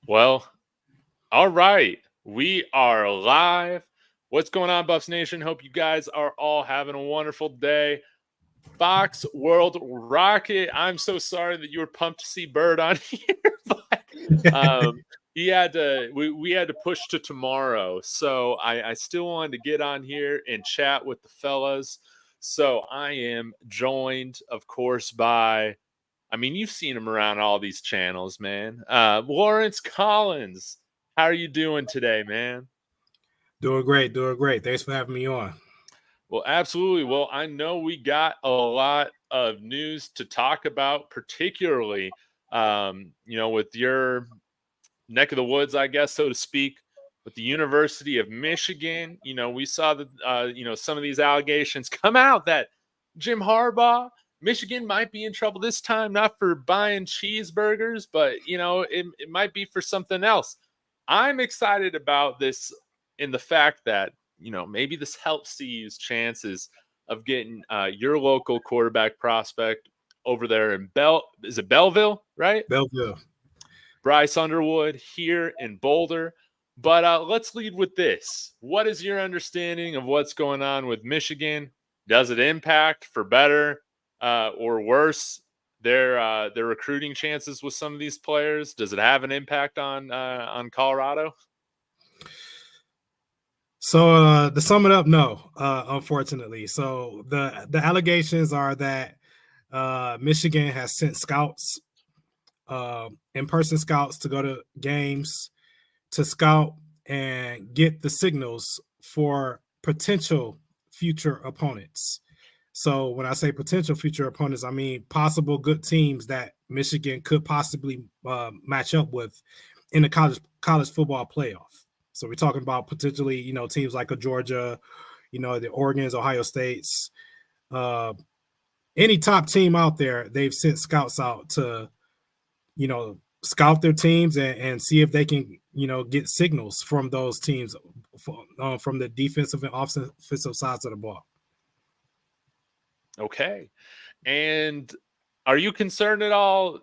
Well, all right. We are live. What's going on, Buffs Nation? Hope you guys are all having a wonderful day. Fox World Rocket. I'm so sorry that you were pumped to see Bird on here, but he had to. We had to push to tomorrow, so I still wanted to get on here and chat with the fellas. So I am joined, of course, by. I mean, you've seen him around all these channels, man. Laurence Collins. How are you doing today, man? Doing great, doing great. Thanks for having me on. Well, absolutely. Well, I know we got a lot of news to talk about, particularly, with your neck of the woods, I guess, so to speak, with the University of Michigan. We saw that, some of these allegations come out that Jim Harbaugh, Michigan might be in trouble this time, not for buying cheeseburgers, but, it might be for something else. I'm excited about this in the fact that, maybe this helps CU's chances of getting your local quarterback prospect over there in is it Belleville, right? Belleville. Bryce Underwood here in Boulder. But let's lead with this. What is your understanding of what's going on with Michigan? Does it impact for better or worse their recruiting chances with some of these players? Does it have an impact on Colorado? So to sum it up, no, unfortunately. So the allegations are that Michigan has sent scouts, in-person scouts, to go to games to scout and get the signals for potential future opponents. So when I say potential future opponents, I mean possible good teams that Michigan could possibly match up with in the college football playoff. So we're talking about potentially, teams like a Georgia, the Oregons, Ohio States, any top team out there. They've sent scouts out to, scout their teams and see if they can, get signals from those teams from the defensive and offensive sides of the ball. Okay. And are you concerned at all,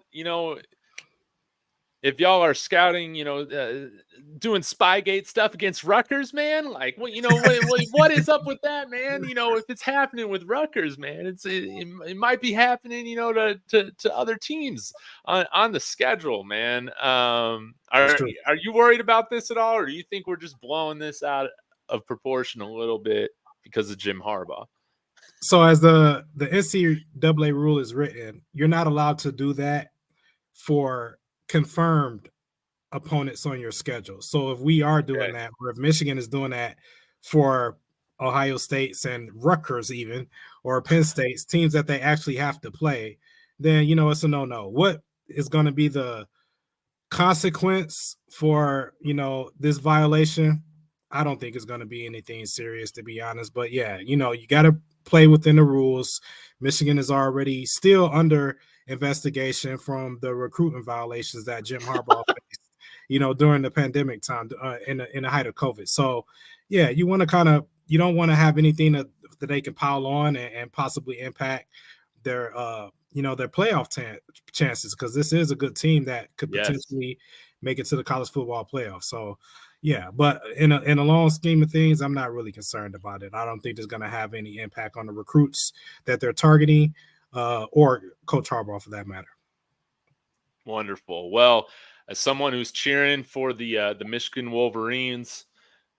if y'all are scouting, doing Spygate stuff against Rutgers, man? Like, what is up with that, man? If it's happening with Rutgers, man, it might be happening, to other teams on the schedule, man. Are you worried about this at all, or do you think we're just blowing this out of proportion a little bit because of Jim Harbaugh? So as the NCAA rule is written, you're not allowed to do that for confirmed opponents on your schedule. So if we are doing that, or if Michigan is doing that for Ohio State's and Rutgers even, or Penn State's teams that they actually have to play, then, it's a no-no. What is going to be the consequence for, this violation? I don't think it's going to be anything serious, to be honest. But yeah, you got to play within the rules. Michigan is already still under investigation from the recruitment violations that Jim Harbaugh faced, during the pandemic time, in the height of COVID. So yeah, you want to you don't want to have anything that they can pile on and possibly impact their their playoff chances, because this is a good team that could potentially make it to the college football playoff. So yeah, but in a long scheme of things, I'm not really concerned about it. I don't think there's going to have any impact on the recruits that they're targeting, or Coach Harbaugh for that matter. Wonderful. Well, as someone who's cheering for the Michigan Wolverines,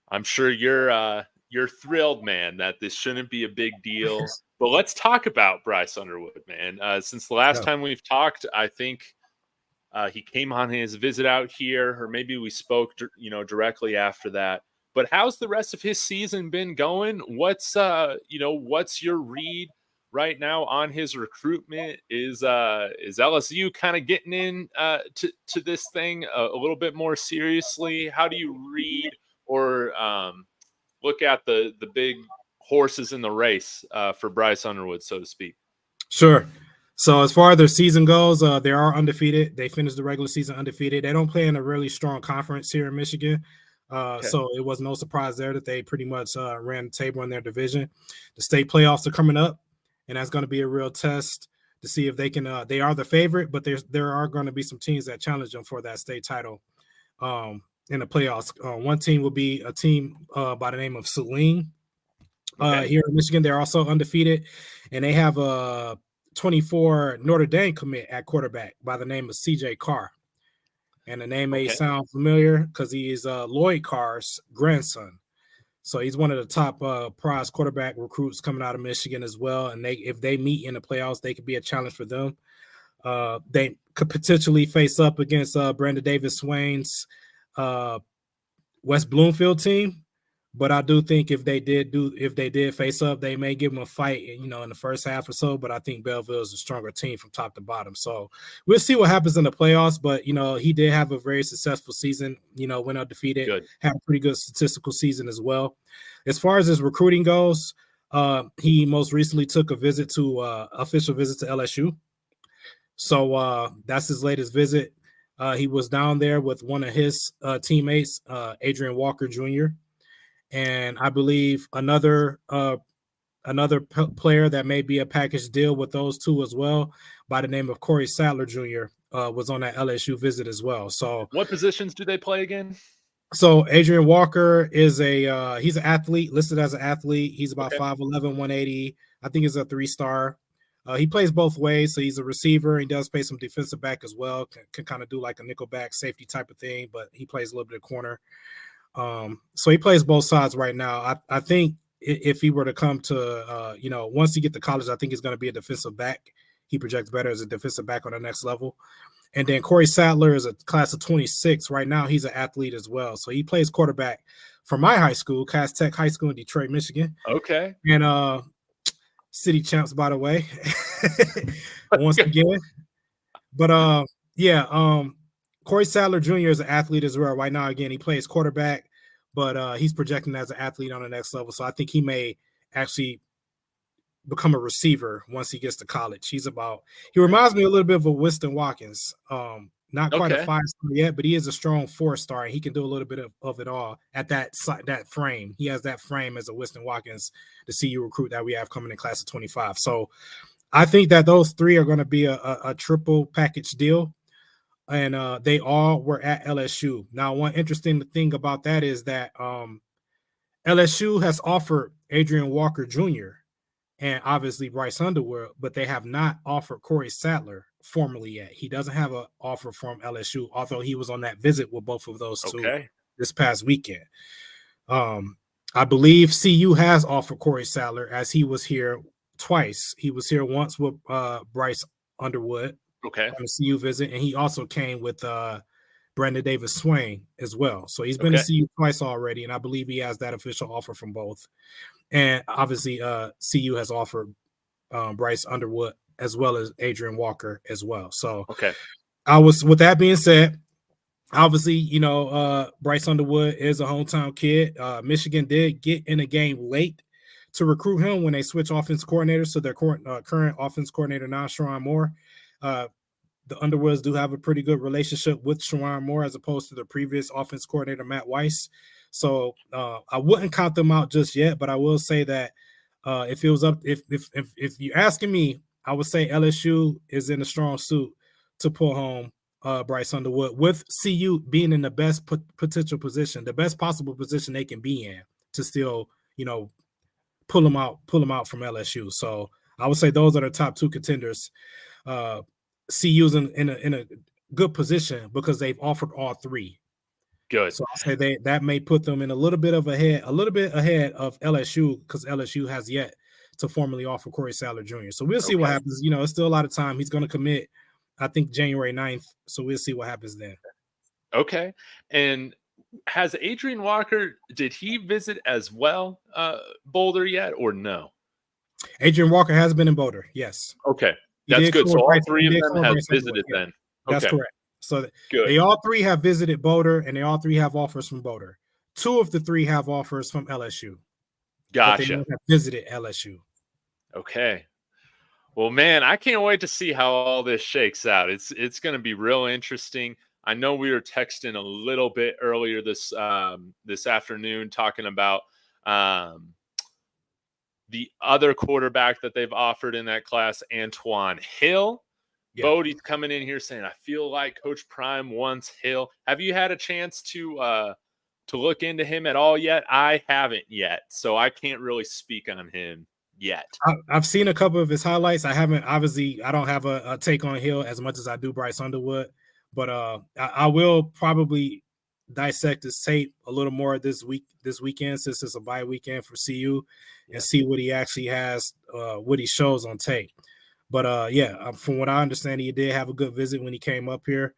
I'm sure you're thrilled, man, that this shouldn't be a big deal. But let's talk about Bryce Underwood, man. Since the last time we've talked, I think he came on his visit out here, or maybe we spoke, directly after that. But how's the rest of his season been going? What's your read right now on his recruitment? Is LSU kind of getting in to this thing a little bit more seriously? How do you read or look at the big horses in the race for Bryce Underwood, so to speak? Sure. So as far as their season goes, they are undefeated. They finished the regular season undefeated. They don't play in a really strong conference here in Michigan. So it was no surprise there that they pretty much ran the table in their division. The state playoffs are coming up, and that's going to be a real test to see if they can. They are the favorite, but there are going to be some teams that challenge them for that state title in the playoffs. One team will be a team by the name of sy'veon. Okay. Here in Michigan, they're also undefeated, and they have a 24 Notre Dame commit at quarterback by the name of CJ Carr. And the name may sound familiar because he is Lloyd Carr's grandson. So he's one of the top prize quarterback recruits coming out of Michigan as well. And if they meet in the playoffs, they could be a challenge for them. They could potentially face up against Brandon Davis Swain's West Bloomfield team. But I do think if they did face up, they may give them a fight, in the first half or so. But I think Belleville is a stronger team from top to bottom. So we'll see what happens in the playoffs. But he did have a very successful season. Went undefeated, had a pretty good statistical season as well. As far as his recruiting goes, he most recently took a official visit to LSU. So that's his latest visit. He was down there with one of his teammates, Adrian Walker Jr. And I believe another player that may be a package deal with those two as well, by the name of Corey Sadler Jr., was on that LSU visit as well. So, what positions do they play again? So Adrian Walker is he's an athlete, listed as an athlete. He's about 5'11", 180. I think he's a 3-star. He plays both ways, so he's a receiver. He does play some defensive back as well. Can kind of do like a nickel back safety type of thing, but he plays a little bit of corner. So he plays both sides right now. I think if he were to come to, once he get to college, I think he's going to be a defensive back. He projects better as a defensive back on the next level. And then Corey Sadler is a class of 26. Right now, he's an athlete as well. So he plays quarterback for my high school, Cass Tech High School in Detroit, Michigan. Okay. And city champs, by the way, once again. But Corey Sadler Jr. is an athlete as well. Right now, again, he plays quarterback, but he's projecting as an athlete on the next level. So I think he may actually become a receiver once he gets to college. He reminds me a little bit of a Winston Watkins. Not quite a 5-star yet, but he is a strong 4-star. He can do a little bit of it all at that frame. He has that frame as a Winston Watkins, the CU recruit that we have coming in class of 25. So I think that those three are going to be a triple package deal. And they all were at LSU. Now, one interesting thing about that is that LSU has offered Adrian Walker Jr. and obviously Bryce Underwood, but they have not offered Corey Sadler formally yet. He doesn't have an offer from LSU, although he was on that visit with both of those two this past weekend. I believe CU has offered Corey Sadler, as he was here twice. He was here once with Bryce Underwood on a CU visit, and he also came with Brandon Davis Swain as well. So he's been to CU twice already, and I believe he has that official offer from both. And obviously, CU has offered Bryce Underwood as well as Adrian Walker as well. So, with that being said, obviously, Bryce Underwood is a hometown kid. Michigan did get in a game late to recruit him when they switched offense coordinators to their current offense coordinator now, Sherrone Moore. The Underwoods do have a pretty good relationship with Sherrone Moore as opposed to the previous offense coordinator, Matt Weiss. So I wouldn't count them out just yet, but I will say that if it was up, if you're asking me, I would say LSU is in a strong suit to pull home Bryce Underwood, with CU being in the best potential position, the best possible position they can be in to still, pull them out from LSU. So I would say those are the top two contenders. CU's in a good position because they've offered all three. Good. So I'll say that may put them in a little bit ahead of LSU, because LSU has yet to formally offer Corey Sadler Jr. So we'll see what happens. It's still a lot of time. He's going to commit, I think, January 9th. So we'll see what happens then. Okay. And has Adrian Walker, did he visit as well Boulder yet or no? Adrian Walker has been in Boulder, yes. Okay. That's good. So all three of them have visited then. That's correct. So they all three have visited Boulder, and they all three have offers from Boulder. 2 of the 3 have offers from LSU. Gotcha. But they have visited LSU. Okay. Well, man, I can't wait to see how all this shakes out. It's going to be real interesting. I know we were texting a little bit earlier this afternoon talking about the other quarterback that they've offered in that class, Antoine Hill. Yeah. Bodie's coming in here saying, I feel like Coach Prime wants Hill. Have you had a chance to look into him at all yet? I haven't yet, so I can't really speak on him yet. I've seen a couple of his highlights. I haven't, obviously, I don't have a take on Hill as much as I do Bryce Underwood, but I will probably dissect his tape a little more this weekend, since it's a bye weekend for CU, and see what he actually has, what he shows on tape. But from what I understand, he did have a good visit when he came up here.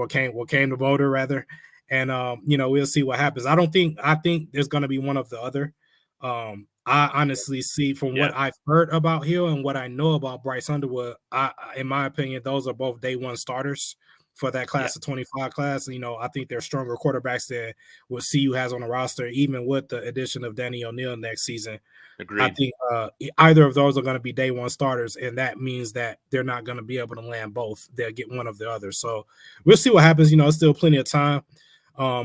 Came to Boulder rather, and we'll see what happens. I think there's going to be one of the other. I honestly see, from what I've heard about Hill and what I know about Bryce Underwood, in my opinion, those are both day one starters for that class of 25 class. I think they're stronger quarterbacks than what CU has on the roster, even with the addition of Danny O'Neal next season. Agreed. I think either of those are going to be day one starters, and that means that they're not going to be able to land both. They'll get one of the other. So we'll see what happens. It's still plenty of time.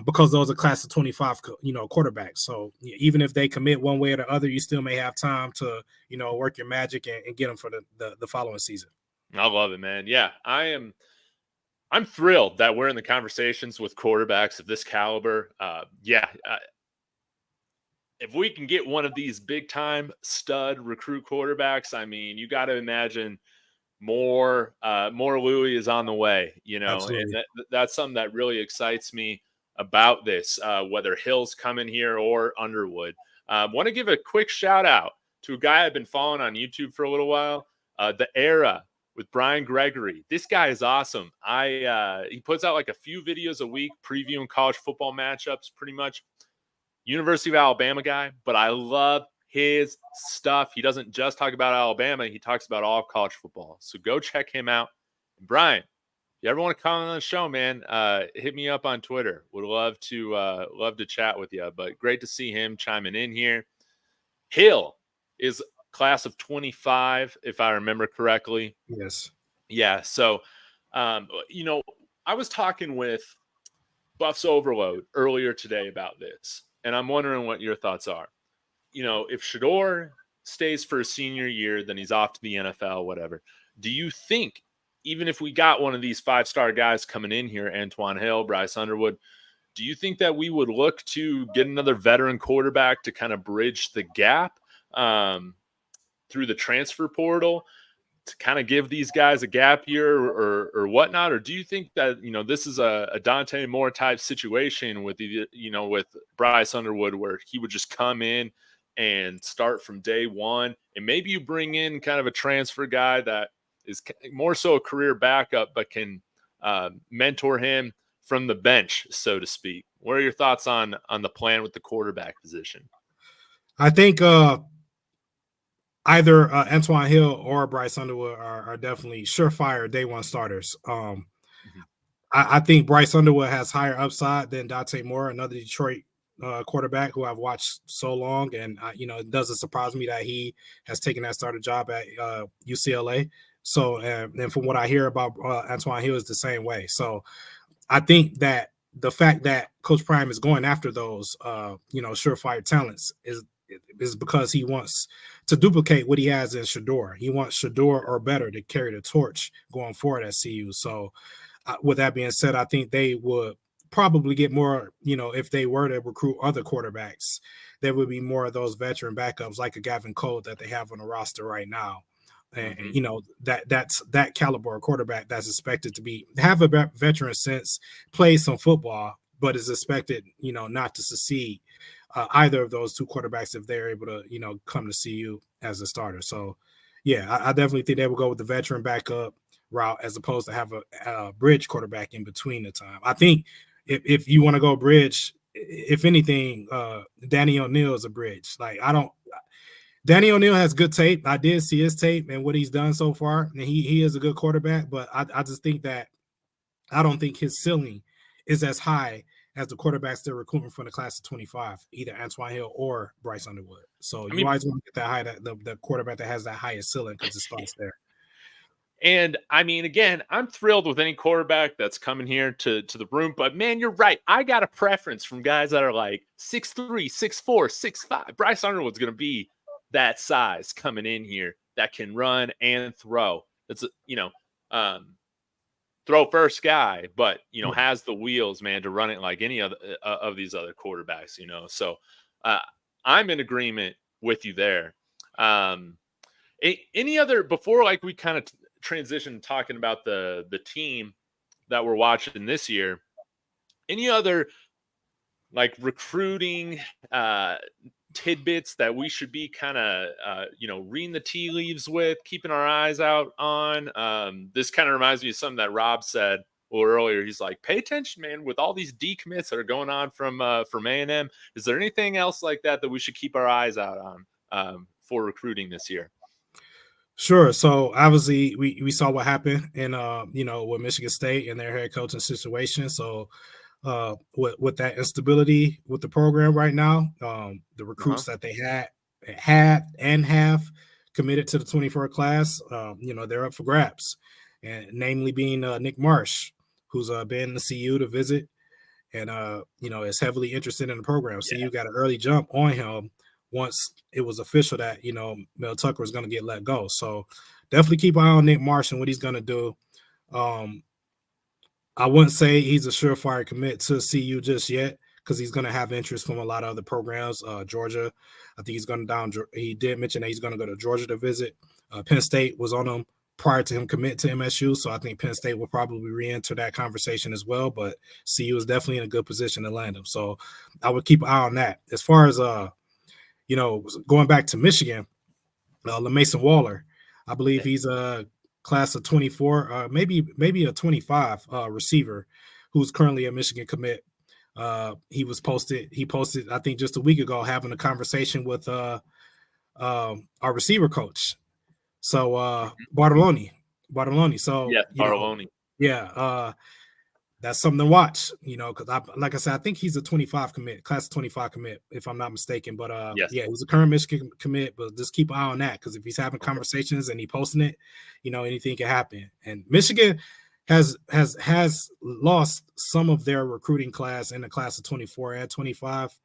Because those are class of 25, quarterbacks. So even if they commit one way or the other, you still may have time to, work your magic and get them for the following season. I love it, man. Yeah, I'm thrilled that we're in the conversations with quarterbacks of this caliber. If we can get one of these big time stud recruit quarterbacks, I mean, you got to imagine more Louis is on the way, Absolutely. and that's something that really excites me about this, whether Hill's coming here or Underwood. Want to give a quick shout out to a guy I've been following on YouTube for a little while, The Era with Brian Gregory. This guy is awesome. He puts out like a few videos a week previewing college football matchups, pretty much. University of Alabama guy, but I love his stuff. He doesn't just talk about Alabama. He talks about all of college football. So go check him out. And Brian, you ever want to comment on the show, man, hit me up on Twitter. Would love to chat with you. But great to see him chiming in here. Hill is class of 25, if I remember correctly. Yes. Yeah. So, I was talking with Buffs Overload earlier today about this, and I'm wondering what your thoughts are. If Shedeur stays for a senior year, then he's off to the NFL, whatever. Do you think, even if we got one of these 5-star guys coming in here, Antoine Hill, Bryce Underwood, do you think that we would look to get another veteran quarterback to kind of bridge the gap through the transfer portal to kind of give these guys a gap year or whatnot? Or do you think that, this is a Dante Moore type situation with with Bryce Underwood, where he would just come in and start from day one, and maybe you bring in kind of a transfer guy that is more so a career backup, but can mentor him from the bench, so to speak? What are your thoughts on the plan with the quarterback position? I think either Antoine Hill or Bryce Underwood are definitely surefire day one starters. I think Bryce Underwood has higher upside than Dante Moore, another Detroit quarterback who I've watched so long, and it doesn't surprise me that he has taken that starter job at UCLA. So, and from what I hear about Antoine Hill is the same way. So, I think that the fact that Coach Prime is going after those, surefire talents is because he wants to duplicate what he has in Shedeur. He wants Shedeur or better to carry the torch going forward at CU. So, with that being said, I think they would probably get more, if they were to recruit other quarterbacks, there would be more of those veteran backups like a Gavin Cole that they have on the roster right now. And that's that caliber of quarterback that's expected to have a veteran sense, play some football, but is expected, not to succeed either of those two quarterbacks if they're able to, come to CU as a starter. So, yeah, I definitely think they will go with the veteran backup route as opposed to have a bridge quarterback in between the time. I think if you want to go bridge, if anything, Danny O'Neal is a bridge. Danny O'Neal has good tape. I did see his tape and what he's done so far, and he is a good quarterback. But I just think that I don't think his ceiling is as high as the quarterbacks they're recruiting from the class of 25, either Antoine Hill or Bryce Underwood. So you always want to get that high, the quarterback that has that highest ceiling, because it starts there. And I mean, again, I'm thrilled with any quarterback that's coming here to the room. But man, you're right. I got a preference from guys that are like 6'3", 6'4", 6'5". Bryce Underwood's going to be that size coming in here that can run and throw. That's throw first guy, but has the wheels, man, to run it like any other of these other quarterbacks. So I'm in agreement with you there. Any other before like we kind of transition talking about the team that we're watching this year? Any other like recruiting tidbits that we should be kind of reading the tea leaves with, keeping our eyes out on? This kind of reminds me of something that Rob said a little earlier. He's like, pay attention, man, with all these decommits that are going on from A&M. Is there anything else like that we should keep our eyes out on for recruiting this year? Sure. So obviously we saw what happened in with Michigan State and their head coaching situation. So with that instability with the program right now, the recruits that they had and have committed to the 24 class, they're up for grabs, and namely being Nick Marsh, who's been in the CU to visit and is heavily interested in the program. Yeah. CU got an early jump on him once it was official that Mel Tucker was going to get let go. So definitely keep an eye on Nick Marsh and what he's going to do. I wouldn't say he's a surefire commit to CU just yet, because he's going to have interest from a lot of other programs. Georgia, I think he's going down. He did mention that he's going to go to Georgia to visit. Penn State was on him prior to him commit to MSU, so I think Penn State will probably re-enter that conversation as well. But CU is definitely in a good position to land him, so I would keep an eye on that. As far as going back to Michigan, LaMason Waller, I believe he's a class of 24, maybe a 25 receiver who's currently a Michigan commit. He posted, I think just a week ago, having a conversation with our receiver coach. So Bartoloni. So yeah, Bartoloni. That's something to watch, because like I said, I think he's a 25 commit, class of 25 commit, if I'm not mistaken. But he's a current Michigan commit, but just keep an eye on that, because if he's having conversations and he posting it, anything can happen. And Michigan has lost some of their recruiting class in the class of 24 and 25.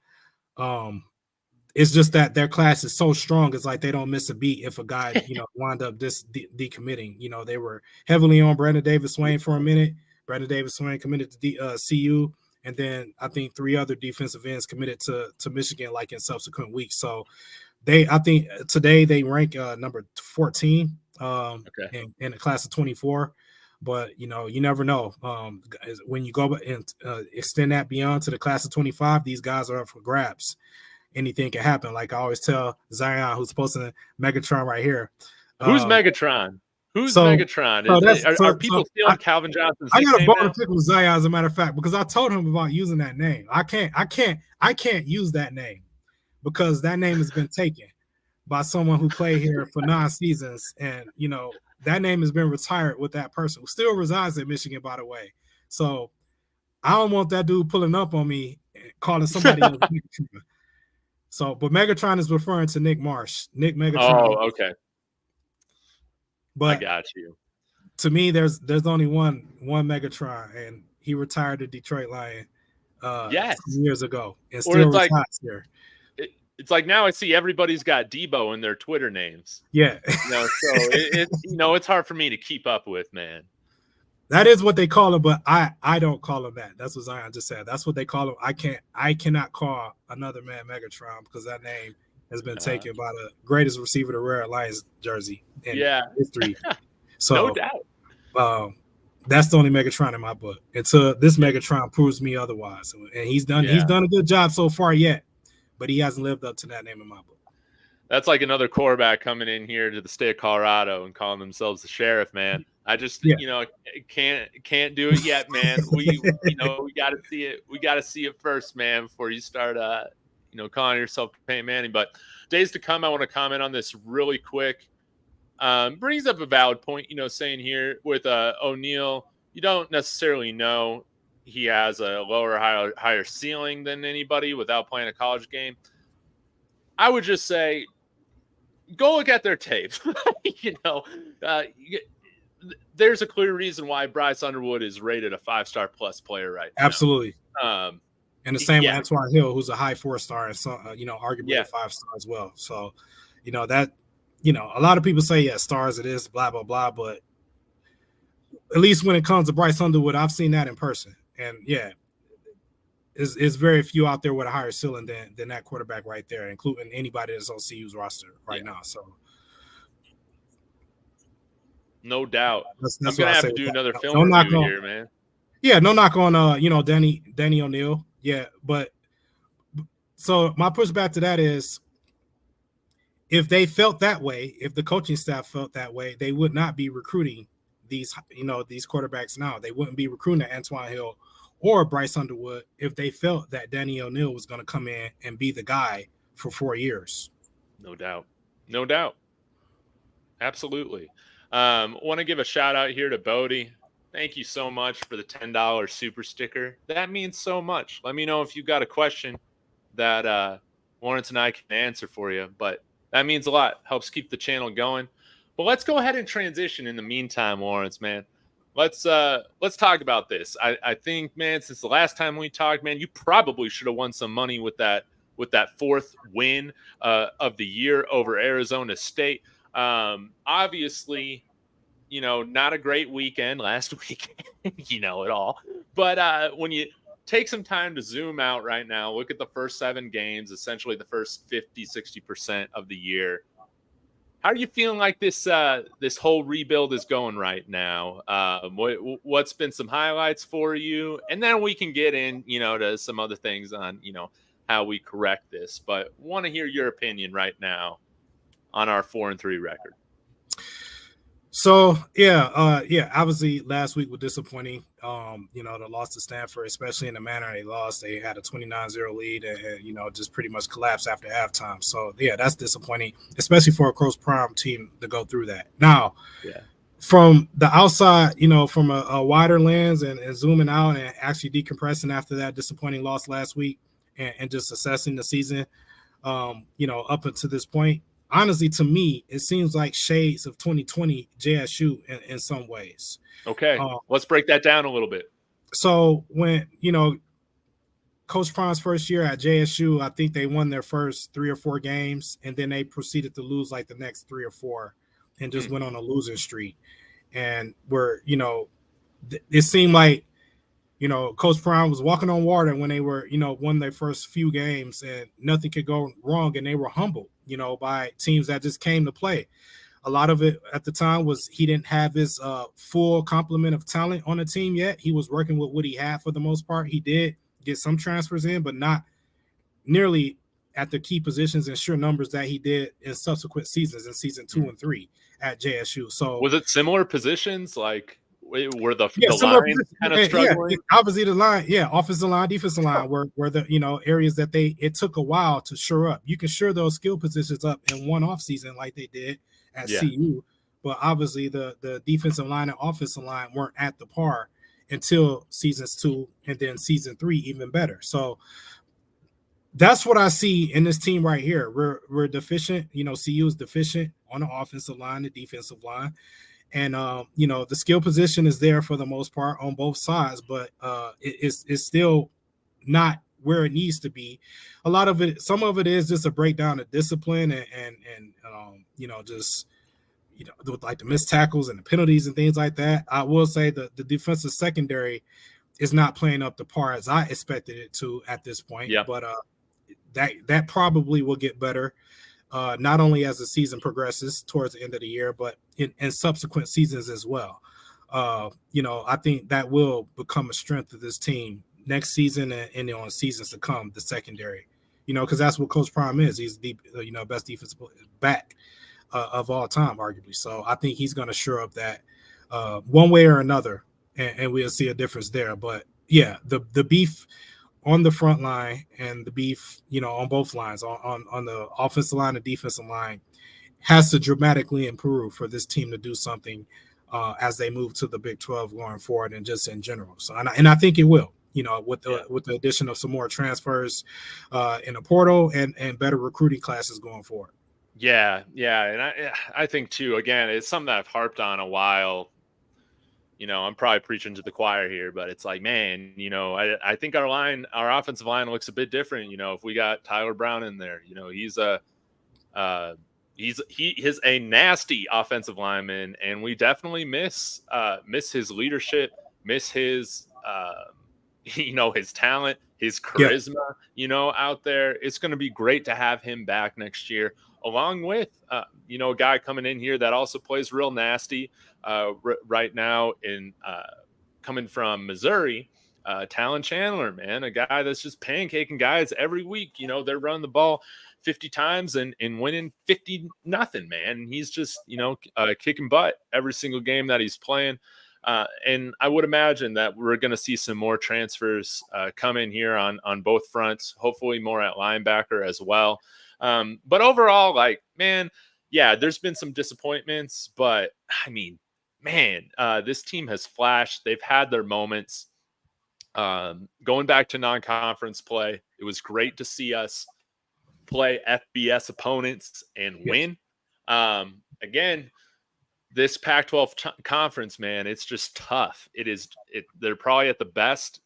It's just that their class is so strong. It's like they don't miss a beat if a guy, wind up decommitting. They were heavily on Brandon Davis-Swain for a minute. Brandon Davis-Swain committed to CU, and then I think 3 other defensive ends committed to Michigan like in subsequent weeks. So I think today they rank number 14 in the class of 24. But you never know. When you go and extend that beyond to the class of 25, these guys are up for grabs. Anything can happen. Like I always tell Zion, who's posting Megatron right here. Who's Megatron? Who's Megatron? Are people stealing Calvin Johnson's I got a bone now? to pick with Zion, as a matter of fact, because I told him about using that name. I can't use that name because that name has been taken by someone who played here for 9 seasons, and that name has been retired with that person, who still resides in Michigan, by the way. So I don't want that dude pulling up on me and calling somebody else Megatron. So, but Megatron is referring to Nick Marsh. Nick Megatron. Oh, okay. But I got you. To me, there's only one Megatron, and he retired to Detroit Lion years ago, and still resides here. It's like now I see everybody's got Debo in their Twitter names. Yeah. So it's hard for me to keep up with, man. That is what they call him, but I don't call him that. That's what Zion just said. That's what they call him. I cannot call another man Megatron, because that name has been taken by the greatest receiver to wear a Lions jersey in history. So no doubt. That's the only Megatron in my book. Until this Megatron proves me otherwise. And he's done a good job so far yet, but he hasn't lived up to that name in my book. That's like another quarterback coming in here to the state of Colorado and calling themselves the sheriff, man. I just can't do it yet, man. We got to see it. We got to see it first, man, before you start calling yourself Peyton Manning. But days to come, I want to comment on this really quick. Brings up a valid point, saying here with O'Neal, you don't necessarily know he has a lower, higher ceiling than anybody without playing a college game. I would just say, go look at their tape. There's a clear reason why Bryce Underwood is rated a 5-star plus player right now. Absolutely. And the same with Antoine Hill, who's a high 4-star and arguably a 5-star as well. So, a lot of people say, stars it is, blah, blah, blah. But at least when it comes to Bryce Underwood, I've seen that in person. And yeah, is very few out there with a higher ceiling than that quarterback right there, including anybody that's on CU's roster right now. So no doubt. I'm that's what gonna I have say. to do another film No knock review on, here, man. yeah, no knock on Danny O'Neil. Yeah, but so my pushback to that is, if they felt that way, if the coaching staff felt that way, they would not be recruiting these quarterbacks now. They wouldn't be recruiting Antoine Hill or Bryce Underwood if they felt that Danny O'Neil was going to come in and be the guy for 4 years. No doubt. No doubt. Absolutely. Want to give a shout out here to Bodie. Thank you so much for the $10 super sticker. That means so much. Let me know if you've got a question that Laurence and I can answer for you. But that means a lot. Helps keep the channel going. But let's go ahead and transition in the meantime, Laurence, man. Let's talk about this. I think, man, since the last time we talked, man, you probably should have won some money with that fourth win of the year over Arizona State. Obviously, not a great weekend last week, it all. But when you take some time to zoom out right now, look at the first 7 games, essentially the first 50-60% of the year. How are you feeling like this whole rebuild is going right now? What's been some highlights for you? And then we can get in, to some other things on, how we correct this. But want to hear your opinion right now on our 4-3 record. So obviously last week was disappointing. The loss to Stanford, especially in the manner they lost. They had a 29-0 lead and just pretty much collapsed after halftime. So yeah, that's disappointing, especially for a Coach Prime team to go through that. Now, from the outside, from a wider lens and zooming out and actually decompressing after that disappointing loss last week and just assessing the season, up until this point. Honestly, to me, it seems like shades of 2020 JSU in some ways. Okay, let's break that down a little bit. So when, Coach Prime's first year at JSU, I think they won their first 3 or 4 games, and then they proceeded to lose like the next 3 or 4 and just went on a losing streak. And it seemed like, Coach Prime was walking on water when they were, won their first few games and nothing could go wrong. And they were humbled, by teams that just came to play. A lot of it at the time was he didn't have his full complement of talent on the team yet. He was working with what he had for the most part. He did get some transfers in, but not nearly at the key positions and sure numbers that he did in subsequent seasons in season 2 and 3 at JSU. So was it similar positions? Like, were the line kind of struggling? Obviously the line, offensive line, defensive line were the areas that it took a while to shore up. You can shore those skill positions up in one off season like they did at CU, but obviously the defensive line and offensive line weren't at the par until seasons 2 and then season 3 even better. So that's what I see in this team right here. We're deficient. CU is deficient on the offensive line, the defensive line. And, the skill position is there for the most part on both sides, but it's still not where it needs to be. Some of it is just a breakdown of discipline and just, with like the missed tackles and the penalties and things like that. I will say that the defensive secondary is not playing up to par as I expected it to at this point. Yeah. But that probably will get better. Not only as the season progresses towards the end of the year, but in subsequent seasons as well. I think that will become a strength of this team next season and on seasons to come, the secondary, because that's what Coach Prime is. He's the best defensive back of all time, arguably. So I think he's going to shore up that one way or another, and we'll see a difference there. But yeah, the beef on the front line and the beef, on both lines, on the offensive line and defensive line, has to dramatically improve for this team to do something as they move to the Big 12 going forward and just in general. So, and I think it will, with the addition of some more transfers in the portal and better recruiting classes going forward. Yeah. And I think too, again, it's something that I've harped on a while. I'm probably preaching to the choir here, but it's like, man, I think our offensive line looks a bit different. If we got Tyler Brown in there, he's He is a nasty offensive lineman, and we definitely miss his leadership, miss his his talent, his Yeah, charisma, out there. It's going to be great to have him back next year, along with a guy coming in here that also plays real nasty right now in coming from Missouri. Talon Chandler, man, a guy that's just pancaking guys every week. They're running the ball 50 times and winning 50-0, man. He's just, kicking butt every single game that he's playing. And I would imagine that we're going to see some more transfers come in here on both fronts, hopefully more at linebacker as well. But overall, like, man, yeah, there's been some disappointments, but I mean, man, this team has flashed. They've had their moments. Going back to non-conference play, it was great to see us play FBS opponents and win. Again, this Pac-12 conference, man, it's just tough. They're probably at the best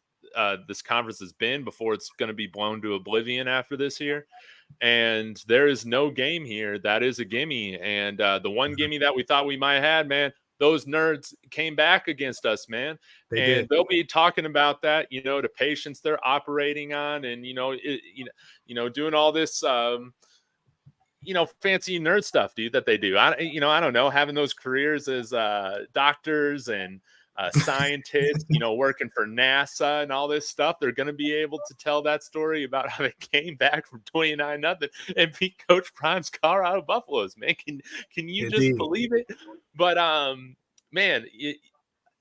this conference has been before it's going to be blown to oblivion after this year. And there is no game here that is a gimme. And the one gimme that we thought we might have had, man, those nerds came back against us, man. They'll be talking about that, the patience they're operating on, and doing all this fancy nerd stuff, dude, that they do. I don't know, having those careers as doctors and scientists, working for NASA and all this stuff. They're going to be able to tell that story about how they came back from 29-0 and beat Coach Prime's Colorado Buffaloes, man. Can you just believe it? But man,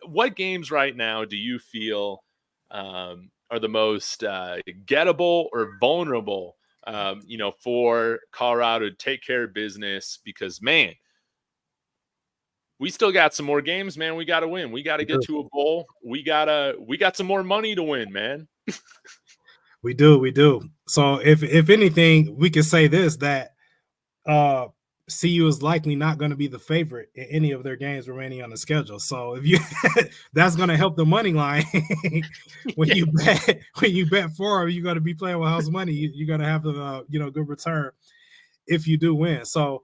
what games right now do you feel are the most gettable or vulnerable for Colorado to take care of business? Because, man, we still got some more games, man. We got to win. We got to get to a bowl. We got some more money to win, man. We do. So if anything, we can say this, that CU is likely not going to be the favorite in any of their games remaining on the schedule. So if you that's going to help the money line. when you bet for them, you're going to be playing with house money. You're going to have a good return if you do win. So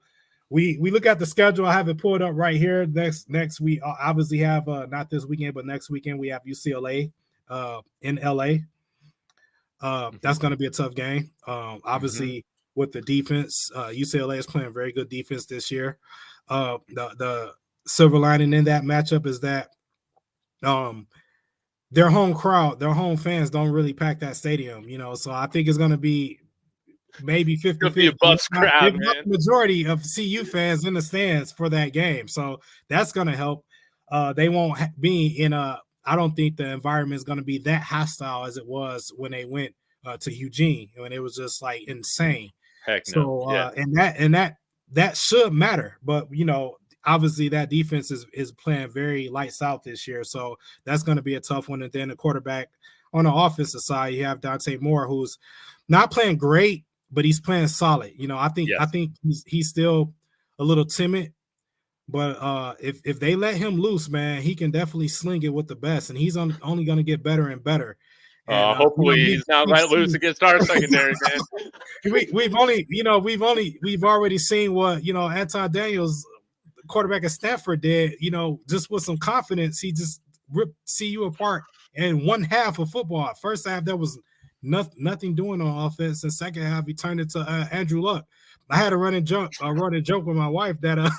we look at the schedule. I have it pulled up right here. Next we obviously have not this weekend, but next weekend we have UCLA in LA. That's going to be a tough game. Obviously, with the defense, UCLA is playing very good defense this year. The silver lining in that matchup is that their home crowd, their home fans don't really pack that stadium, so I think it's going to be maybe 50-50. Crowd, man. Majority of CU fans in the stands for that game, so that's going to help. They won't be in a. I don't think the environment is going to be that hostile as it was when they went to Eugene, when it was just like insane. Heck no. So and that should matter, but obviously that defense is playing very lights out this year, so that's going to be a tough one. And then the quarterback on the offensive side, you have Dante Moore, who's not playing great, but he's playing solid. I think he's still a little timid, but if they let him loose, man, he can definitely sling it with the best, and he's only going to get better and better. And, hopefully he's not let loose against our secondary, man. We've already seen what Anton Daniels, quarterback at Stanford, did. Just with some confidence, he just ripped CU apart in one half of football. First half there was nothing doing on offense, and second half he turned it to Andrew Luck. I had a running joke with my wife that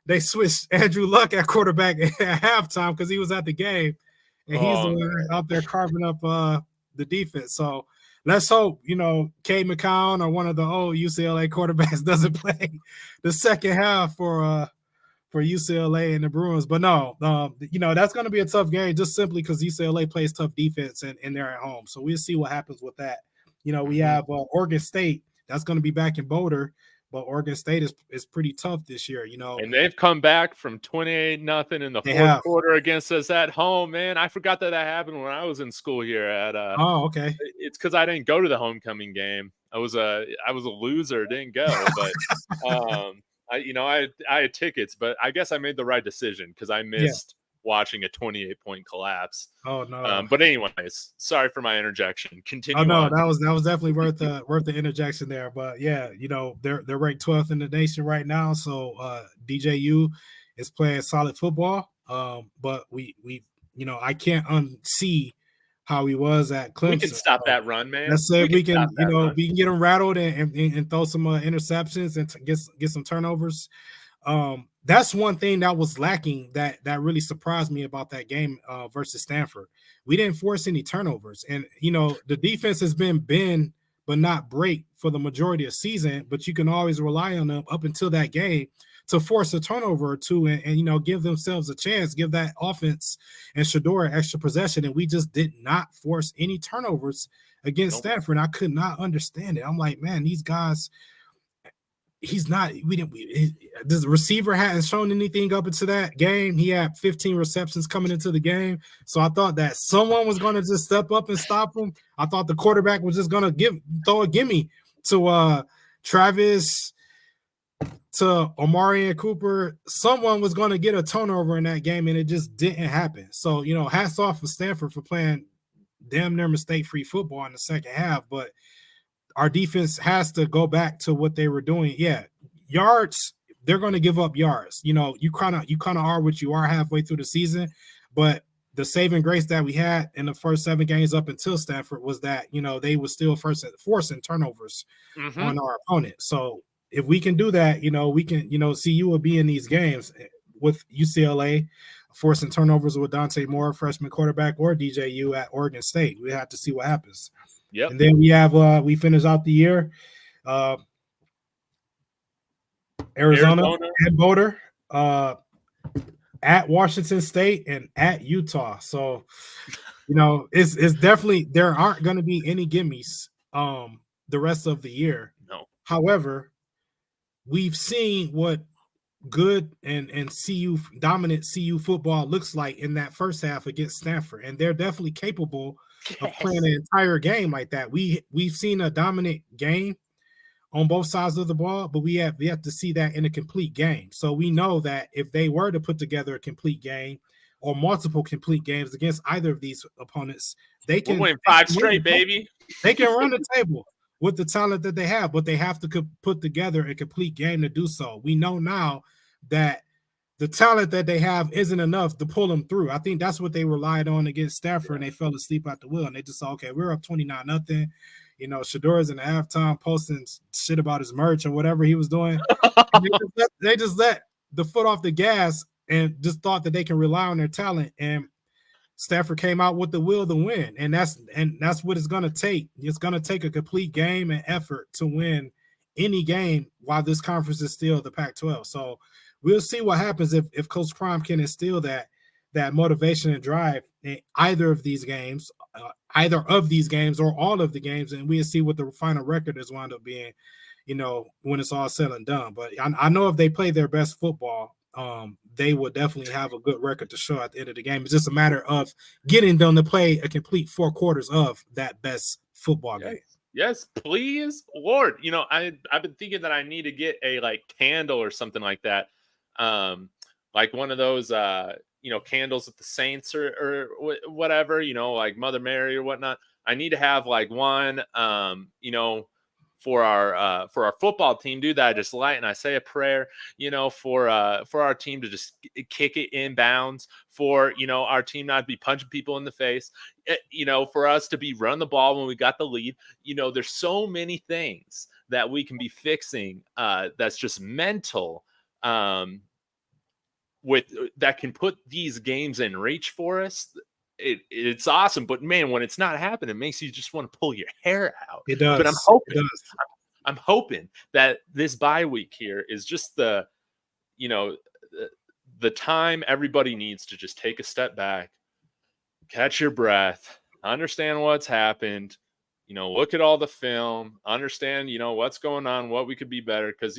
they switched Andrew Luck at quarterback at halftime because he was at the game. And he's the one out there carving up the defense. So let's hope, Cade McCown or one of the old UCLA quarterbacks doesn't play the second half for UCLA and the Bruins. But no, that's going to be a tough game just simply because UCLA plays tough defense and they're at home. So we'll see what happens with that. We have Oregon State. That's going to be back in Boulder. But Oregon State is pretty tough this year, And they've come back from 28-0 in the fourth quarter against us at home, man. I forgot that happened when I was in school here at okay. It's because I didn't go to the homecoming game. I was a loser, didn't go, but I had tickets, but I guess I made the right decision because I missed watching a 28-point collapse. Oh no. But anyways, sorry for my interjection. Continue Oh no, on. that was definitely worth the interjection there. But yeah, they're ranked 12th in the nation right now. So DJU is playing solid football. But we I can't unsee how he was at Clemson. We can stop that run, man. Let's say we can get him rattled and throw some interceptions and get some turnovers. That's one thing that was lacking that really surprised me about that game versus Stanford. We didn't force any turnovers, and the defense has been bend but not break for the majority of the season. But you can always rely on them up until that game to force a turnover or two and give themselves a chance, give that offense and Shedeur extra possession. And we just did not force any turnovers against Stanford. I could not understand it. I'm like, man, these guys. The receiver hadn't shown anything up into that game. He had 15 receptions coming into the game. So I thought that someone was going to just step up and stop him. I thought the quarterback was just going to throw a gimme to Travis, to Omari and Cooper. Someone was going to get a turnover in that game, and it just didn't happen. So, hats off for Stanford for playing damn near mistake-free football in the second half. But our defense has to go back to what they were doing. Yeah, yards, they're going to give up yards. You kind of are what you are halfway through the season, but the saving grace that we had in the first 7 games up until Stanford was that, they were still forcing turnovers on our opponent. So if we can do that, we can, CU will be in these games with UCLA forcing turnovers with Dante Moore, freshman quarterback, or DJU at Oregon State. We have to see what happens. Yep. And then we finish out the year. Arizona at Boulder, at Washington State, and at Utah. So, it's definitely there aren't going to be any gimmies the rest of the year. No. However, we've seen what good and CU dominant CU football looks like in that first half against Stanford, and they're definitely capable of playing an entire game like that. We've seen a dominant game on both sides of the ball, but we have to see that in a complete game. So we know that if they were to put together a complete game or multiple complete games against either of these opponents, they can win 5 straight, baby. They can run the table with the talent that they have, but they have to put together a complete game to do so. We know now that the talent that they have isn't enough to pull them through. I think that's what they relied on against Stanford, and they fell asleep at the wheel. And they just said, okay, we're up 29-0. Shedeur's in the halftime posting shit about his merch or whatever he was doing. they just let the foot off the gas and just thought that they can rely on their talent. And Stanford came out with the will to win. And that's what it's going to take. It's going to take a complete game and effort to win any game while this conference is still the Pac-12. So we'll see what happens if Coach Prime can instill that motivation and drive in either of these games or all of the games, and we'll see what the final record is wound up being, when it's all said and done. But I know if they play their best football, they will definitely have a good record to show at the end of the game. It's just a matter of getting them to play a complete 4 quarters of that best football game. Yes, please, Lord. I've been thinking that I need to get a candle or something like that. Like one of those candles at the Saints or whatever, like Mother Mary or whatnot. I need to have one for our football team, do that. I just light and I say a prayer, for our team to just kick it inbounds, for our team not to be punching people in the face, for us to be run the ball when we got the lead. There's so many things that we can be fixing that's just mental, with that can put these games in reach for us. It's awesome, but man, when it's not happening, it makes you just want to pull your hair out. It does. But I'm hoping that this bye week here is just the time everybody needs to just take a step back, catch your breath, understand what's happened, look at all the film, understand, what's going on, what we could be better. Because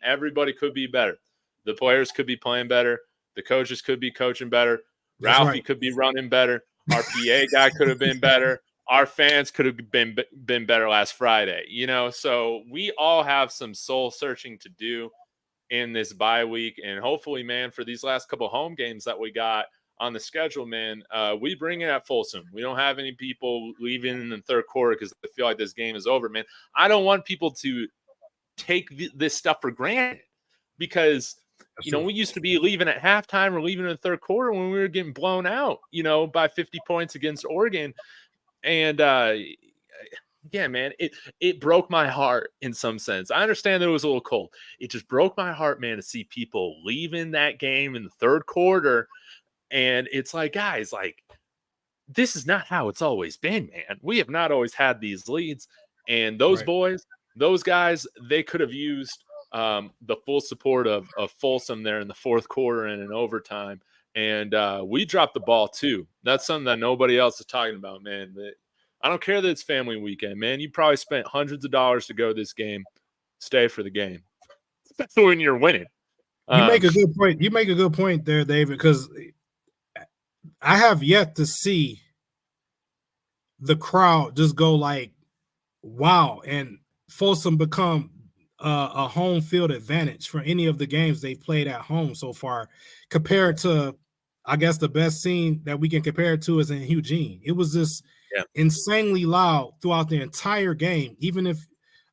everybody could be better. The players could be playing better. The coaches could be coaching better. That's Ralphie right. could be running better. Our PA guy could have been better. Our fans could have been better last Friday. So we all have some soul searching to do. in this bye week. And hopefully, man, for these last couple home games that we got on the schedule, man, we bring it at Folsom. We don't have any people leaving in the third quarter because they feel like this game is over, man. I don't want people to take this stuff for granted because, you know, we used to be leaving at halftime or leaving in the third quarter when we were getting blown out, you know, by 50 points against Oregon. And, yeah, man, it broke my heart in some sense. I understand that it was a little cold. It just broke my heart, man, to see people leaving that game in the third quarter. And it's like, guys, like, this is not how it's always been, man. We have not always had these leads. And those boys, those guys, they could have used the full support of Folsom there in the fourth quarter and in overtime. And we dropped the ball too. That's something that nobody else is talking about, man. I don't care that it's family weekend, man. You probably spent hundreds of dollars to go to this game. Stay for the game, especially when you're winning. You make a good point. You make a good point there, David, because I have yet to see the crowd just go like, wow, and Folsom become a home field advantage for any of the games they've played at home so far, compared to, I guess, the best scene that we can compare it to is in Eugene. It was just insanely loud throughout the entire game. Even if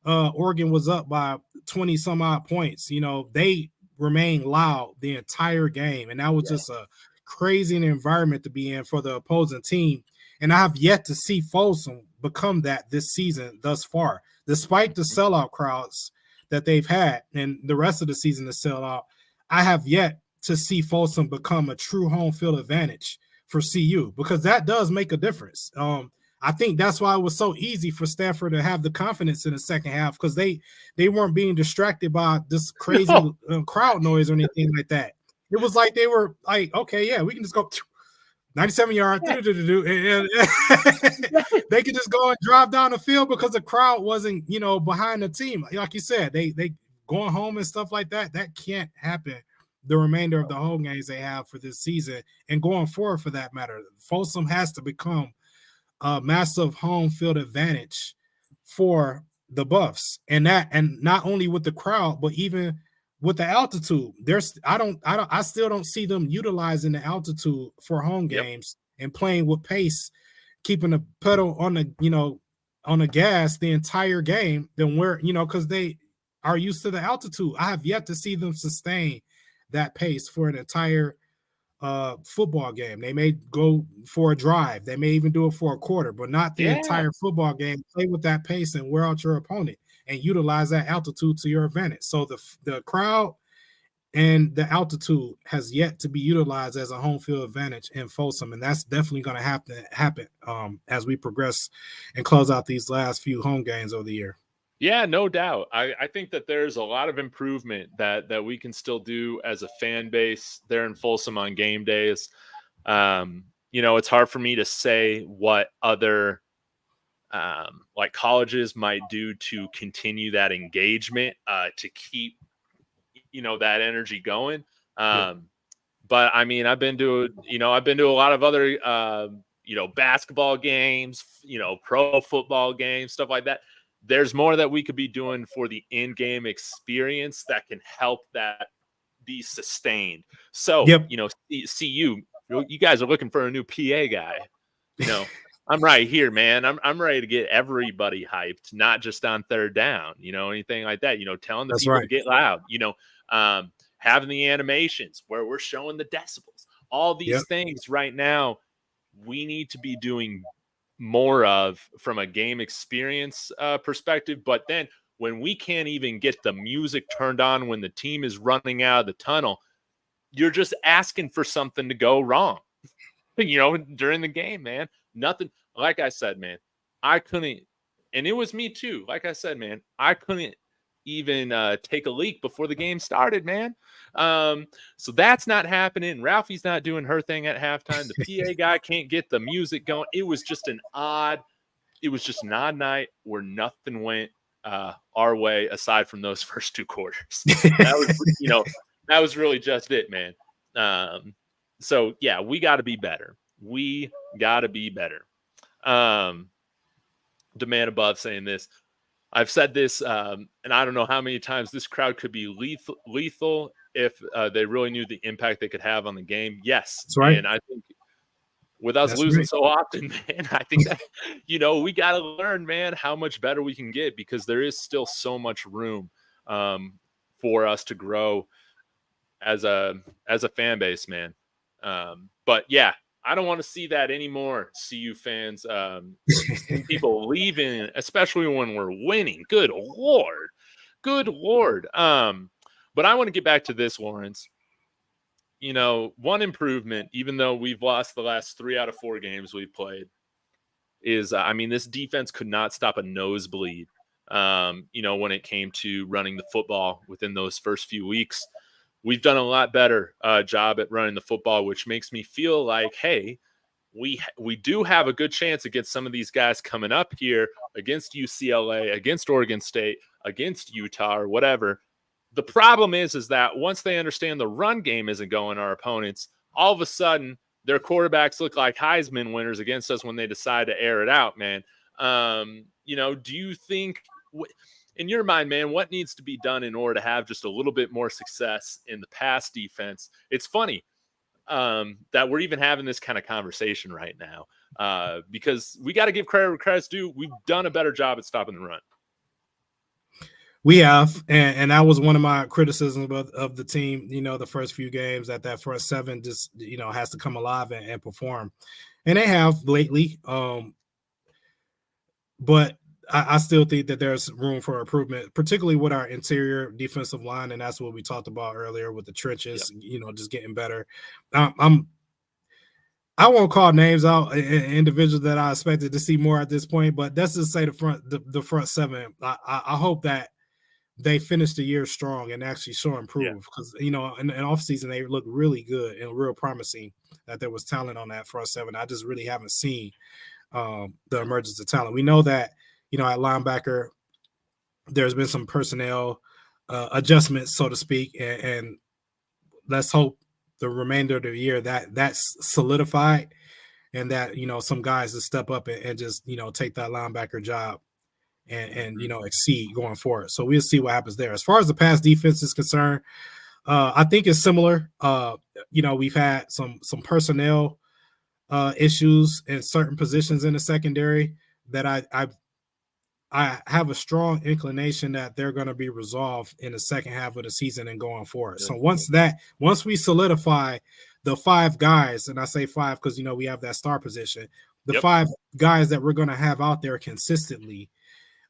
Oregon was up by 20 some odd points, you know, they remained loud the entire game. And that was just a crazy environment to be in for the opposing team. And I have yet to see Folsom become that this season thus far, despite the sellout crowds that they've had and the rest of the season to sell out. I have yet to see Folsom become a true home field advantage for CU, because that does make a difference. I think that's why it was so easy for Stanford to have the confidence in the second half, because they weren't being distracted by this crazy crowd noise or anything like that. It was like they were like, okay, yeah, we can just go 97 yards, and they could just go and drive down the field because the crowd wasn't, you know, behind the team. Like you said, they going home and stuff like that. That can't happen the remainder of the home games they have for this season and going forward for that matter. Folsom has to become a massive home field advantage for the Buffs, and not only with the crowd, but even with the altitude. I still don't see them utilizing the altitude for home games and playing with pace, keeping the pedal on the, you know, on the gas the entire game, then where, you know, because they are used to the altitude. I have yet to see them sustain that pace for an entire football game. They may go for a drive, they may even do it for a quarter, but not the entire football game. Play with that pace and wear out your opponent and utilize that altitude to your advantage. So the crowd and the altitude has yet to be utilized as a home field advantage in Folsom, and that's definitely going to have to happen as we progress and close out these last few home games of the year. Yeah, no doubt. I think that there's a lot of improvement that we can still do as a fan base there in Folsom on game days. You know, it's hard for me to say what other like colleges might do to continue that engagement, to keep, you know, that energy going. But I mean, I've been to a lot of other, you know, basketball games, you know, pro football games, stuff like that. There's more that we could be doing for the in-game experience that can help that be sustained. So, you know, CU, you guys are looking for a new PA guy. You know, I'm right here, man. I'm ready to get everybody hyped, not just on third down, you know, anything like that. You know, telling the people to get loud, you know, having the animations where we're showing the decibels, all these things right now, we need to be doing more of from a game experience perspective. But then when we can't even get the music turned on when the team is running out of the tunnel, you're just asking for something to go wrong, you know, during the game, man. Nothing. Like I said, man, I couldn't, and it was me too. Like I said, man, I couldn't even take a leak before the game started, man. So that's not happening. Ralphie's not doing her thing at halftime. The PA guy can't get the music going. It was just an odd night where nothing went our way aside from those first two quarters. That was, you know, that was really just it, man. So yeah, we got to be better. We got to be better. The man above saying this. I've said this, and I don't know how many times this crowd could be lethal if they really knew the impact they could have on the game. Yes, That's right. and I think with us That's losing right. so often, man, I think that we got to learn, man, how much better we can get because there is still so much room for us to grow as a fan base, man. But yeah, I don't want to see that anymore. CU fans, seeing people leaving, especially when we're winning. Good lord, good lord. But I want to get back to this, Laurence. One improvement, even though we've lost the last 3 out of 4 games we've played, is this defense could not stop a nosebleed. When it came to running the football within those first few weeks. We've done a lot better job at running the football, which makes me feel like, hey, we do have a good chance against some of these guys coming up here against UCLA, against Oregon State, against Utah, or whatever. The problem is that once they understand the run game isn't going our opponents, all of a sudden their quarterbacks look like Heisman winners against us when they decide to air it out, man. Do you think in your mind, man, what needs to be done in order to have just a little bit more success in the pass defense? It's funny that we're even having this kind of conversation right now because we got to give credit where credit's due. We've done a better job at stopping the run. We have, and that was one of my criticisms of the team, the first few games, that first 7 just, has to come alive and perform. And they have lately. But I still think that there's room for improvement, particularly with our interior defensive line. And that's what we talked about earlier with the trenches, just getting better. I won't call names out, individuals that I expected to see more at this point, but that's just say the front 7. I hope that they finish the year strong and actually show improve because, in offseason, they look really good and real promising that there was talent on that front 7. I just really haven't seen the emergence of talent. We know that, at linebacker, there's been some personnel adjustments, so to speak, and let's hope the remainder of the year that's solidified and that, some guys will step up and just, take that linebacker job and exceed going forward. So we'll see what happens there. As far as the pass defense is concerned, I think it's similar. We've had some personnel issues in certain positions in the secondary that I have a strong inclination that they're going to be resolved in the second half of the season and going forward. So once we solidify the 5 guys, and I say 5 because we have that star position, the 5 guys that we're going to have out there consistently,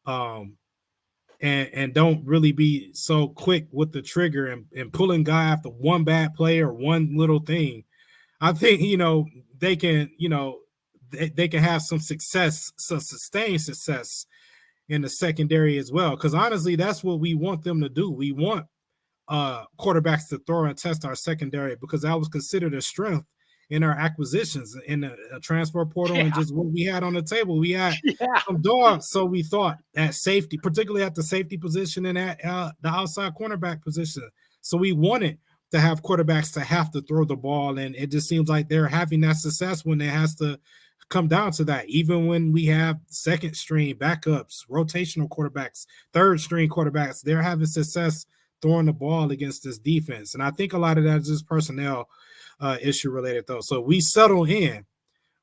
and don't really be so quick with the trigger and pulling guy after one bad play or one little thing. I think they can they can have some success, some sustained success in the secondary as well. Because honestly, that's what we want them to do. We want quarterbacks to throw and test our secondary because that was considered a strength in our acquisitions in the transfer portal and just what we had on the table. We had some dogs, so we thought at safety, particularly at the safety position and at the outside cornerback position. So we wanted to have quarterbacks to have to throw the ball, and it just seems like they're having that success when it has to come down to that. Even when we have second string backups, rotational quarterbacks, third string quarterbacks, they're having success throwing the ball against this defense. And I think a lot of that is just personnel issue related though. So we settle in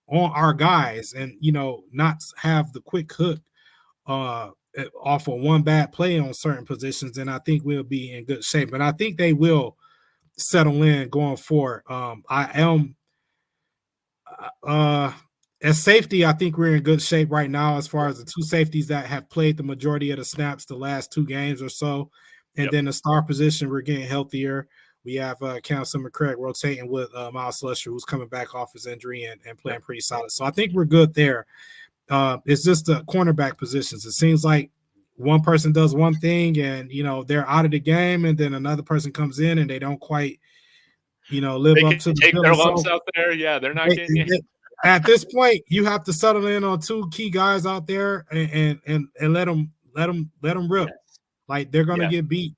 on our guys and, not have the quick hook off of one bad play on certain positions. And I think we'll be in good shape, but I think they will settle in going forward. I am as safety, I think we're in good shape right now as far as the 2 safeties that have played the majority of the snaps the last 2 games or so. And then the star position, we're getting healthier. We have Council McCraig rotating with Miles Slusher, who's coming back off his injury and playing pretty solid. So I think we're good there. It's just the cornerback positions. It seems like one person does one thing and, they're out of the game, and then another person comes in and they don't quite, live they up to take their lumps out there. Yeah, they're not getting it. At this point, you have to settle in on 2 key guys out there and let them rip. Yes. Like they're gonna get beat.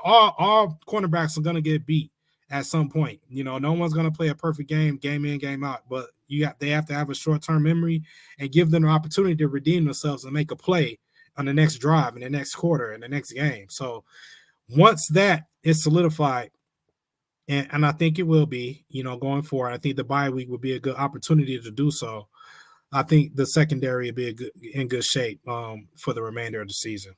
All cornerbacks are gonna get beat at some point. No one's gonna play a perfect game in, game out. But they have to have a short-term memory and give them an opportunity to redeem themselves and make a play on the next drive, in the next quarter, in the next game. So once that is solidified, and I think it will be, going forward, I think the bye week would be a good opportunity to do so. I think the secondary will be in good shape for the remainder of the season.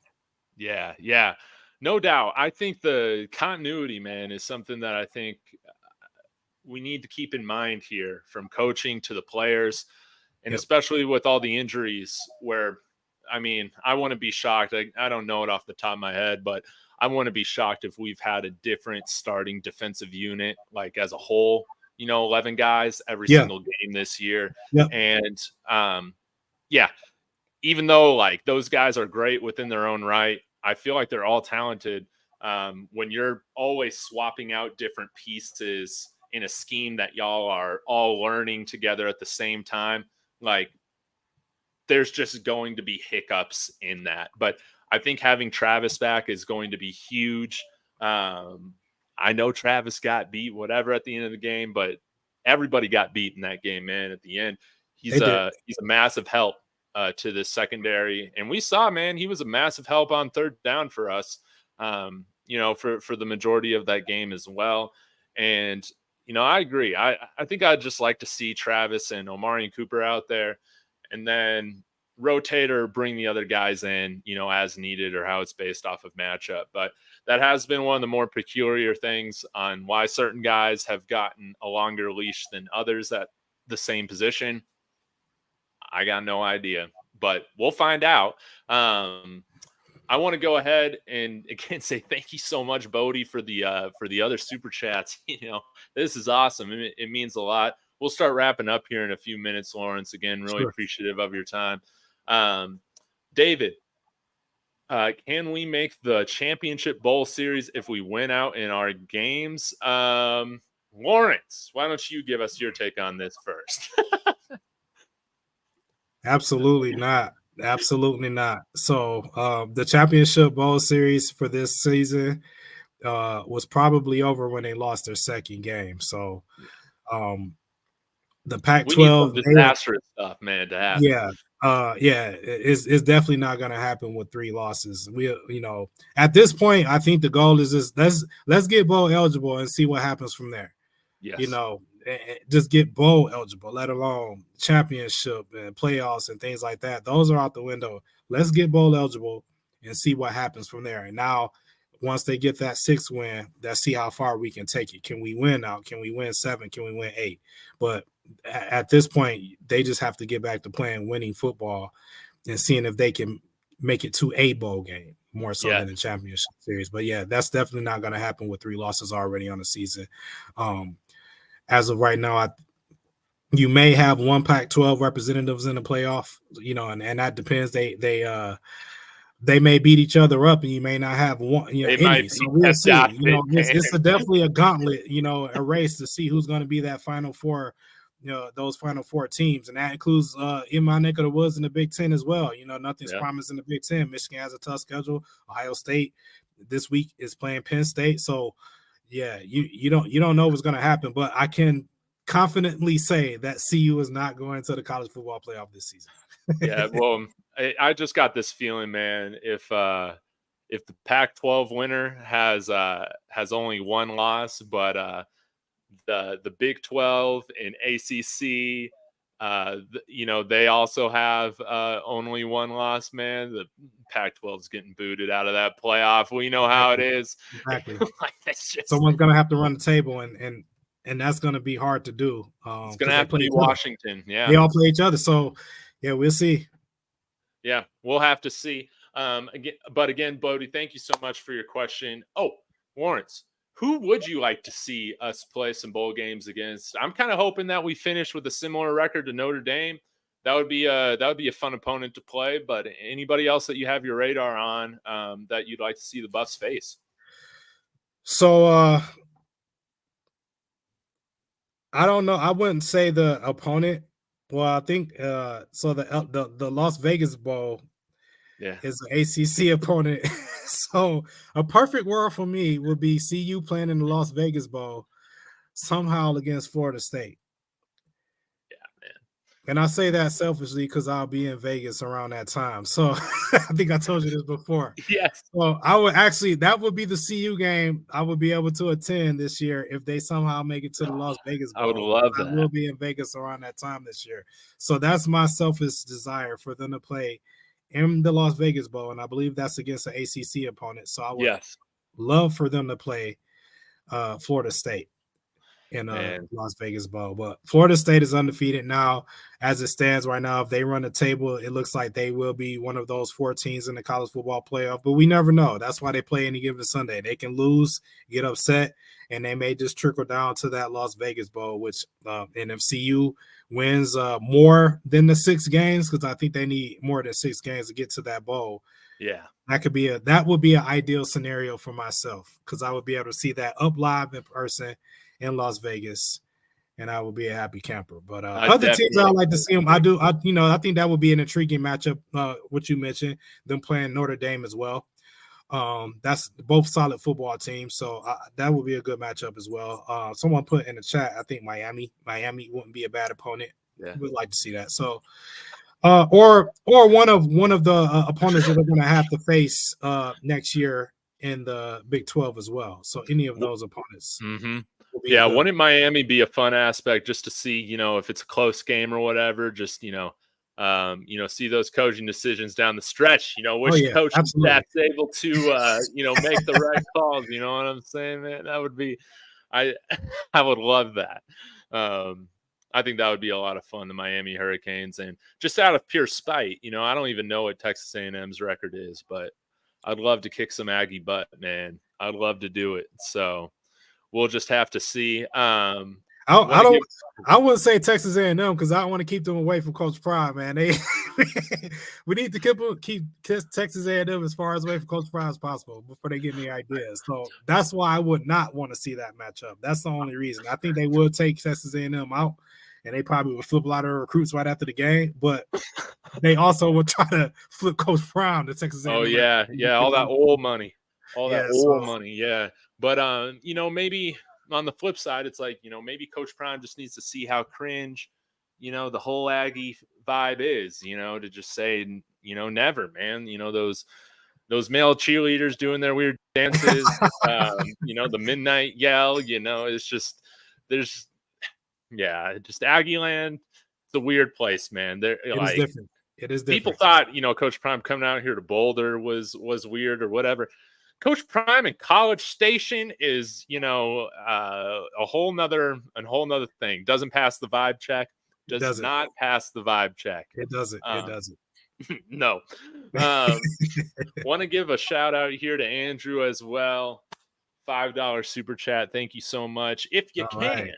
Yeah, no doubt. I think the continuity, man, is something that I think we need to keep in mind here, from coaching to the players, and especially with all the injuries. Where, I mean, I want to be shocked. I don't know it off the top of my head, but I want to be shocked if we've had a different starting defensive unit, like as a whole, 11 guys every single game this year. And yeah, even though like those guys are great within their own right, I feel like they're all talented. When you're always swapping out different pieces in a scheme that y'all are all learning together at the same time, like there's just going to be hiccups in that. But I think having Travis back is going to be huge. I know Travis got beat, whatever, at the end of the game, but everybody got beat in that game, man. At the end, he's a massive help to this secondary, and we saw, man, he was a massive help on third down for us. For the majority of that game as well. And I agree. I think I'd just like to see Travis and Omari and Cooper out there, and then rotate or bring the other guys in, as needed, or how it's based off of matchup. But that has been one of the more peculiar things on why certain guys have gotten a longer leash than others at the same position. I got no idea, but we'll find out. I want to go ahead and again say thank you so much, Bodie, for the other super chats. This is awesome. It means a lot. We'll start wrapping up here in a few minutes, Laurence. Again, really appreciative of your time. David, can we make the championship bowl series if we win out in our games? Laurence, why don't you give us your take on this first? Absolutely not. Absolutely not. So the championship bowl series for this season was probably over when they lost their second game. So the Pac-12, we need some disastrous stuff, man, to happen. It's definitely not going to happen with 3 losses. We, at this point, I think the goal is just let's get bowl eligible and see what happens from there. Yes. Just get bowl eligible, let alone championship and playoffs and things like that. Those are out the window. Let's get bowl eligible and see what happens from there. And now, once they get that 6th win, let's see how far we can take it. Can we win out? Can we win 7? Can we win 8? But at this point, they just have to get back to playing winning football and seeing if they can make it to a bowl game more so than the championship series. But yeah, that's definitely not going to happen with 3 losses already on the season. As of right now, you may have 1 Pac-12 representatives in the playoff, and that depends. They may beat each other up, and you may not have one. Any. So we'll see. It's definitely a gauntlet. A race to see who's going to be that Final Four. Those Final Four teams, and that includes in my neck of the woods in the Big Ten as well. Nothing's promised in the Big Ten. Michigan has a tough schedule. Ohio State this week is playing Penn State. So yeah, you don't know what's going to happen, but I can confidently say that CU is not going to the college football playoff this season. Yeah, well, I just got this feeling, man. If the Pac-12 winner has only 1 loss, but the Big 12 and ACC, they also have only 1 loss, man. The Pac-12 is getting booted out of that playoff. We know how it is. Exactly. Someone's going to have to run the table, and that's going to be hard to do. It's going to have to be Washington. Yeah, they all play each other. So yeah, we'll see. Yeah, we'll have to see. Again, Bodie, thank you so much for your question. Oh, Laurence, who would you like to see us play some bowl games against? I'm kind of hoping that we finish with a similar record to Notre Dame. That would be a fun opponent to play. But anybody else that you have your radar on that you'd like to see the Buffs face? So I don't know. I wouldn't say the opponent. Well, I think so. The Las Vegas Bowl is an ACC opponent. So a perfect world for me would be CU playing in the Las Vegas Bowl somehow against Florida State. Yeah, man. And I say that selfishly because I'll be in Vegas around that time. So I think I told you this before. Yes. Well, I would actually, that would be the CU game I would be able to attend this year if they somehow make it to the Las Vegas Bowl. I would love that. I will be in Vegas around that time this year. So that's my selfish desire for them to play in the Las Vegas Bowl. And I believe that's against an ACC opponent. So I would love for them to play Florida State in Las Vegas Bowl. But Florida State is undefeated now as it stands right now. If they run the table, it looks like they will be one of those 4 teams in the college football playoff, but we never know. That's why they play any given Sunday. They can lose, get upset, and they may just trickle down to that Las Vegas Bowl, which and if CU wins more than the 6 games, because I think they need more than 6 games to get to that bowl. Yeah. That would be an ideal scenario for myself, because I would be able to see that up live in person in Las Vegas, and I will be a happy camper. But other teams I like to see them. I think that would be an intriguing matchup. What you mentioned, them playing Notre Dame as well. That's both solid football teams, so that would be a good matchup as well. Someone put in the chat, I think Miami wouldn't be a bad opponent. Yeah, we'd like to see that. So, or one of the opponents that they're going to have to face next year in the Big 12 as well. So any of those opponents. Mm-hmm. Yeah, wouldn't Miami be a fun aspect just to see, if it's a close game or whatever, just, see those coaching decisions down the stretch, which coach that's able to, make the right calls. You know what I'm saying, man? That would be, I would love that. I think that would be a lot of fun, the Miami Hurricanes. And just out of pure spite, I don't even know what Texas A&M's record is, but I'd love to kick some Aggie butt, man. I'd love to do it. So we'll just have to see. I wouldn't say Texas A&M because I don't want to keep them away from Coach Prime, man. We need to keep Texas A&M as far away from Coach Prime as possible before they get any ideas. So that's why I would not want to see that matchup. That's the only reason. I think they would take Texas A&M out, and they probably would flip a lot of recruits right after the game. But they also would try to flip Coach Prime to Texas A&M. Oh yeah, all that oil money, money, yeah. But maybe on the flip side, it's like, maybe Coach Prime just needs to see how cringe, the whole Aggie vibe is, to just say, never, man. Those male cheerleaders doing their weird dances, the midnight yell, it's just just Aggie land. It's a weird place, man. It is different. It is different. People thought, Coach Prime coming out here to Boulder was weird or whatever. Coach Prime in College Station is, a whole nother thing. Doesn't pass the vibe check. Does not pass the vibe check. It doesn't. It doesn't. No. Want to give a shout out here to Andrew as well. $5 super chat. Thank you so much. If you can,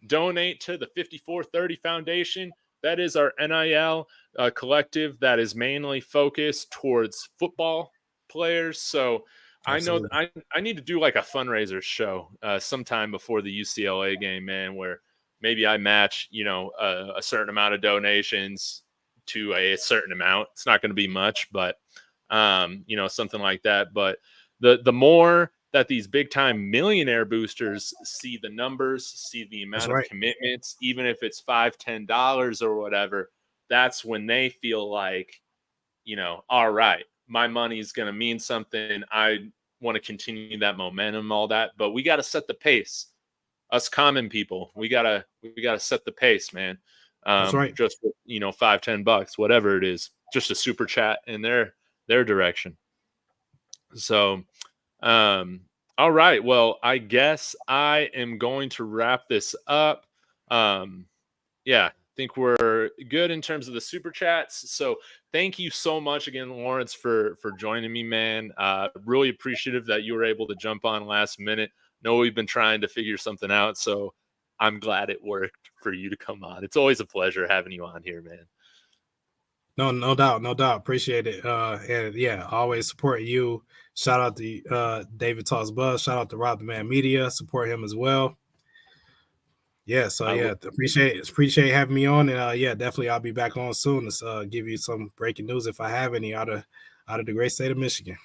donate to the 5430 Foundation. That is our NIL collective that is mainly focused towards football players. So absolutely. I know I need to do like a fundraiser show sometime before the UCLA game, man, where maybe I match, a certain amount of donations to a certain amount. It's not going to be much, but, something like that. But the more that these big time millionaire boosters see the numbers, see the amount of commitments, even if it's $5, $10 or whatever, that's when they feel like, all right, my money is going to mean something. I want to continue that momentum, all that, but we got to set the pace. Us common people, we gotta set the pace, man. That's right. Just $5, $10, whatever it is, just a super chat in their direction. So, all right. Well, I guess I am going to wrap this up. I think we're good in terms of the super chats. So thank you so much again, Laurence, for joining me, man. Really appreciative that you were able to jump on last minute. Know we've been trying to figure something out, so I'm glad it worked for you to come on. It's always a pleasure having you on here, man. No doubt. Appreciate it. And always support you. Shout out to David Talks Buzz. Shout out to Rob the Man Media. Support him as well. Yeah, so appreciate having me on, and definitely I'll be back on soon to give you some breaking news if I have any out of the great state of Michigan.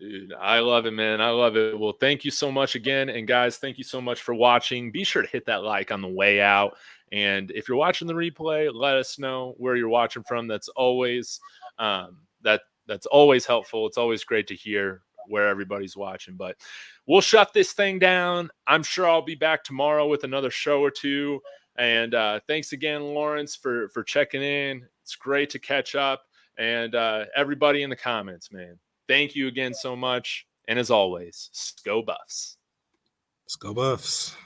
Dude, I love it, man. I love it. Well, thank you so much again. And guys, thank you so much for watching. Be sure to hit that like on the way out And if you're watching the replay, let us know where you're watching from. That's always that's always helpful. It's always great to hear where everybody's watching. But we'll shut this thing down. I'm sure I'll be back tomorrow with another show or two. And thanks again, Laurence, for checking in. It's great to catch up. And everybody in the comments, man, thank you again so much. And as always, go Buffs. Let's go Buffs.